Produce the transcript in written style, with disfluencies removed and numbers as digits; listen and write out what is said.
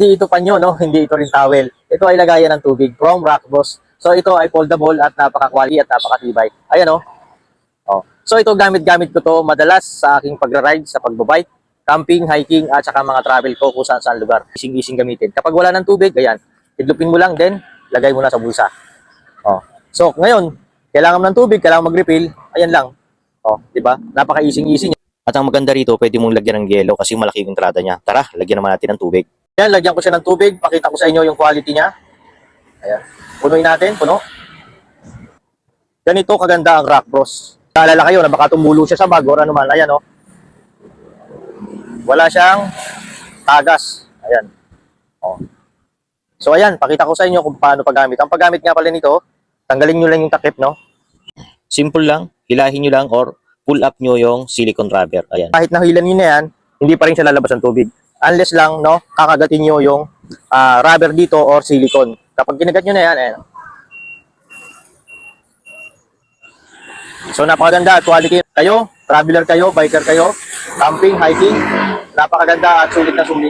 Hindi ito panyo, no? Hindi ito rin towel. Ito ay lagayan ng tubig from Rockboss. So ito ay foldable at napaka-quality at napakatibay. Ayan, oh. Oh. So ito gamit-gamit ko to madalas sa aking pagra-ride, sa pagbabike, camping, hiking at saka mga travel ko kung saan lugar. Ising-ising gamitin. Kapag wala ng tubig, ayan, tidlupin mo lang then lagay mo na sa bulsa. Oh. So ngayon, kailangan mo ng tubig, kailangan mag-refill, ayan lang. Oh, 'di ba? Napaka-ising-ising. At ang maganda rito, pwede mong lagyan ng yelo kasi malaki yung entrada niya. Tara, lagyan naman natin ng tubig. Ayan, lagyan ko siya ng tubig. Pakita ko sa inyo yung quality niya. Ayan. Punuin natin, puno. Ganito kaganda ang Rockboss. Naalala kayo na baka tumulo siya sa bag or ano man. Ayan, oh. Wala siyang tagas. Ayan. Oh. So, ayan. Pakita ko sa inyo kung paano paggamit. Ang paggamit nga pala nito, tanggalin nyo lang yung takip, no? Simple lang. Hilahin nyo lang or pull up nyo yung silicone rubber. Ayan. Kahit nahilan nyo na yan, hindi pa rin siya lalabas ng tubig. Unless lang, no, kakagatin nyo yung rubber dito or silicone. Kapag ginagat nyo na yan, ayan. So, napakaganda at quality kayo, traveler kayo, biker kayo, camping, hiking, napakaganda at sulit na sulit.